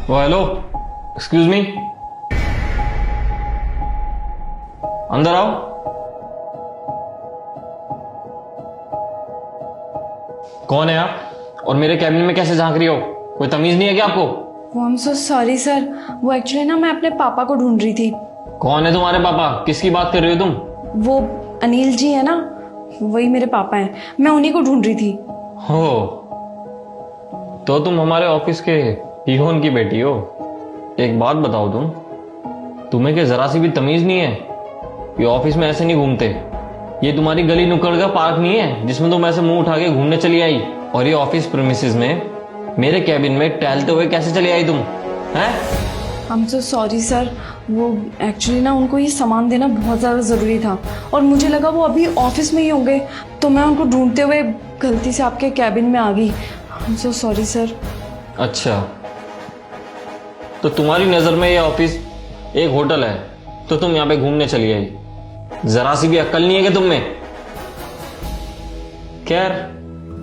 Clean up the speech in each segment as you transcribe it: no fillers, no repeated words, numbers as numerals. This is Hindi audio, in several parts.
ओ हेलो, एक्सक्यूज मी, अंदर आओ। कौन है आप और मेरे कैबिन में कैसे झांक रही हो? कोई तमीज नहीं है क्या आपको? वो I am so sorry sir, वो एक्चुअली ना मैं अपने पापा को ढूंढ रही थी। कौन है तुम्हारे पापा? किसकी बात कर रही हो तुम? वो अनिल जी है ना, वही मेरे पापा हैं। मैं उन्हीं को ढूंढ रही थी। हो तो तुम हमारे ऑफिस के पीहोन की बेटी हो। एक बात बताओ, तुम्हें क्या जरा सी भी तमीज नहीं है? ये ऑफिस में ऐसे नहीं घूमते। ये तुम्हारी गली नुक्कड़ का पार्क नहीं है जिसमें तुम ऐसे मुंह उठा के घूमने चली आई। और ये ऑफिस प्रीमिसेस में मेरे कैबिन में टहलते हुए कैसे चली आई तुम? हैं? I am so sorry sir, वो एक्चुअली ना उनको ये सामान देना बहुत ज़्यादा ज़रूरी था और मुझे लगा वो अभी ऑफिस में ही होंगे, तो मैं उनको ढूंढते हुए गलती से आपके कैबिन में आ गई। I am so sorry sir. अच्छा, तो तुम्हारी नजर में ये ऑफिस एक होटल है तो तुम यहाँ पे घूमने चली आई? जरा सी भी अक्ल नहीं है कि तुम में? खैर,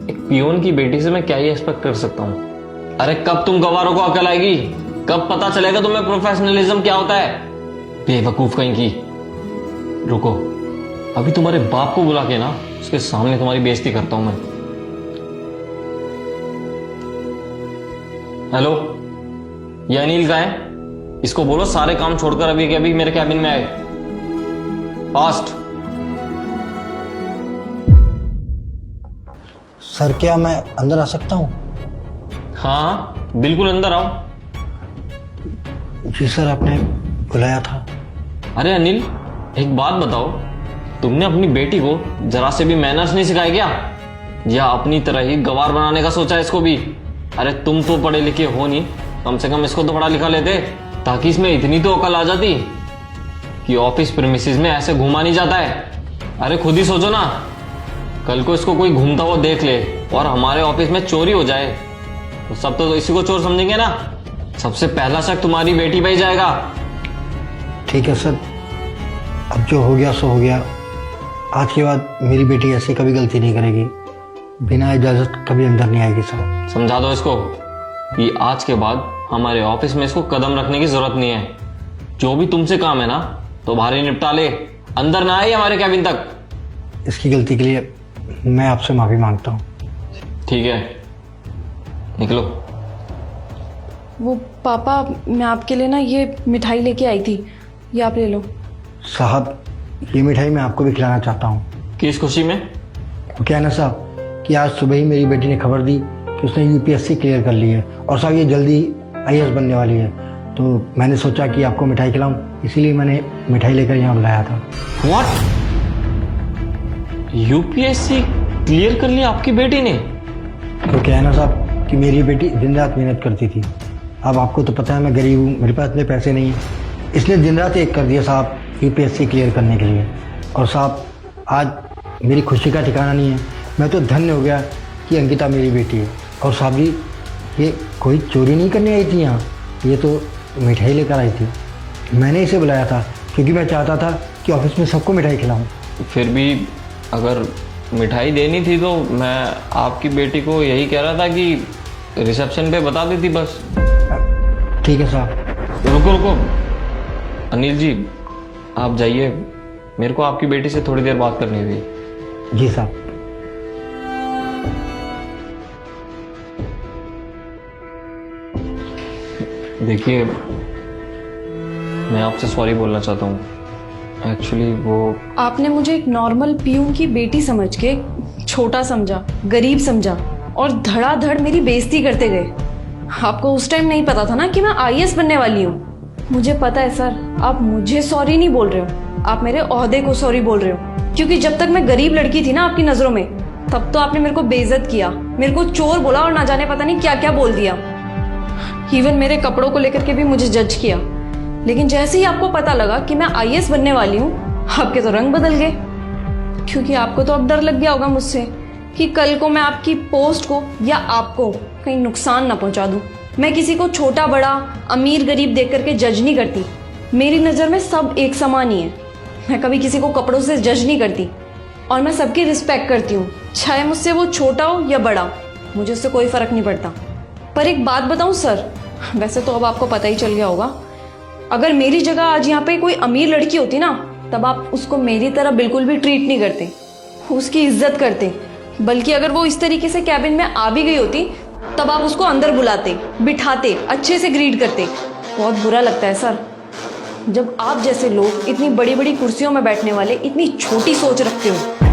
एक पियोन की बेटी से मैं क्या ही एक्सपेक्ट कर सकता हूं। अरे कब तुम गवारों को अकल आएगी? कब पता चलेगा तुम्हें प्रोफेशनलिज्म क्या होता है? बेवकूफ कहीं की। रुको, अभी तुम्हारे बाप को बुला के ना उसके सामने तुम्हारी बेइज्जती करता हूं मैं। हेलो, ये अनिल का है? इसको बोलो सारे काम छोड़कर अभी के अभी मेरे कैबिन में आए, फास्ट। सर क्या मैं अंदर आ सकता हूँ? हाँ बिल्कुल, अंदर आओ। जी सर, आपने बुलाया था। अरे अनिल, एक बात बताओ, तुमने अपनी बेटी को जरा से भी मैनर्स नहीं सिखाए क्या? या अपनी तरह ही गवार बनाने का सोचा है इसको भी? अरे तुम तो पढ़े लिखे हो नहीं, कम से कम इसको तो पढ़ा लिखा लेते ताकि इसमें इतनी तो अकल आ जाती कि ऑफिस प्रीमिसेस में ऐसे घुमा नहीं जाता है। अरे खुद ही सोचो ना, कल को इसको कोई घूमता हुआ देख ले और हमारे ऑफिस में चोरी हो जाए तो सब तो इसी को चोर समझेंगे ना। सबसे पहला शक तुम्हारी बेटी पे ही जाएगा। ठीक है सर, अब जो हो गया सो हो गया। आज के बाद मेरी बेटी ऐसे कभी गलती नहीं करेगी, बिना इजाजत कभी अंदर नहीं आएगी सर। समझा दो इसको कि आज के बाद हमारे ऑफिस में इसको कदम रखने की जरूरत नहीं है। जो भी तुमसे काम है ना तो बाहर ही निपटा ले, अंदर ना आए हमारे कैबिन तक। इसकी गलती के लिए मैं आपसे माफी मांगता हूँ। ठीक है, निकलो। वो पापा, मैं आपके लिए ना ये मिठाई लेके आई थी, ये आप ले लो। साहब, ये मिठाई मैं आपको भी खिलाना चाहता हूँ। किस खुशी में? वो क्या है ना साहब कि आज सुबह ही मेरी बेटी ने खबर दी कि उसने यूपीएससी क्लियर कर ली है और साहब ये जल्दी आईएएस बनने वाली है, तो मैंने सोचा कि आपको मिठाई खिलाऊं, इसीलिए मैंने मिठाई लेकर यहाँ बुलाया था। व्हाट? यूपीएससी क्लियर कर लिया आपकी बेटी ने? तो क्या है ना साहब कि मेरी बेटी दिन रात मेहनत करती थी। अब आपको तो पता है मैं गरीब हूँ, मेरे पास इतने पैसे नहीं हैं, इसलिए दिन रात एक कर दिया साहब यूपीएससी क्लियर करने के लिए। और साहब आज मेरी खुशी का ठिकाना नहीं है, मैं तो धन्य हो गया कि अंकिता मेरी बेटी है। और साहब जी, ये कोई चोरी नहीं करने आई थी यहाँ, ये तो मिठाई लेकर आई थी। मैंने इसे बुलाया था क्योंकि मैं चाहता था कि ऑफिस में सबको मिठाई खिलाऊं। फिर भी अगर मिठाई देनी थी तो मैं आपकी बेटी को यही कह रहा था कि रिसेप्शन पे बता देती बस। ठीक है साहब। रुको रुको, अनिल जी आप जाइए, मेरे को आपकी बेटी से थोड़ी देर बात करनी थी। जी साहब। देखिए, मैं आपसे सॉरी बोलना चाहता हूँ। एक्चुअली वो आपने मुझे एक नॉर्मल पियून की बेटी समझ के छोटा समझा, गरीब समझा और धड़ाधड़ मेरी बेइज्जती करते गए। आपको उस टाइम नहीं पता था ना कि मैं आईएएस बनने वाली हूँ। मुझे पता है सर, आप मुझे सॉरी नहीं बोल रहे हो, आप मेरे ओहदे को सॉरी बोल रहे हो। क्योंकि जब तक मैं गरीब लड़की थी ना आपकी नजरों में, तब तो आपने मेरे को बेइज्जत किया, मेरे को चोर बोला और ना जाने पता नहीं क्या क्या बोल दिया। इवन मेरे कपड़ों को लेकर के भी मुझे जज किया। लेकिन जैसे ही आपको पता लगा कि मैं आईएएस बनने वाली हूँ, आपके तो रंग बदल गए। क्योंकि आपको तो अब डर लग गया होगा मुझसे कि कल को मैं आपकी पोस्ट को या आपको कहीं नुकसान ना पहुंचा दूं। मैं किसी को छोटा बड़ा, अमीर गरीब देख करके जज नहीं करती। मेरी नज़र में सब एक समान ही है। मैं कभी किसी को कपड़ों से जज नहीं करती और मैं सबकी रिस्पेक्ट करती हूँ, चाहे मुझसे वो छोटा हो या बड़ा, मुझे उससे कोई फर्क नहीं पड़ता। पर एक बात बताऊं सर, वैसे तो अब आपको पता ही चल गया होगा, अगर मेरी जगह आज यहाँ पे कोई अमीर लड़की होती ना, तब आप उसको मेरी तरह बिल्कुल भी ट्रीट नहीं करते, उसकी इज्जत करते। बल्कि अगर वो इस तरीके से कैबिन में आ भी गई होती, तब आप उसको अंदर बुलाते, बिठाते, अच्छे से ग्रीट करते। बहुत बुरा लगता है सर, जब आप जैसे लोग इतनी बड़ी बड़ी कुर्सियों में बैठने वाले इतनी छोटी सोच रखते हो।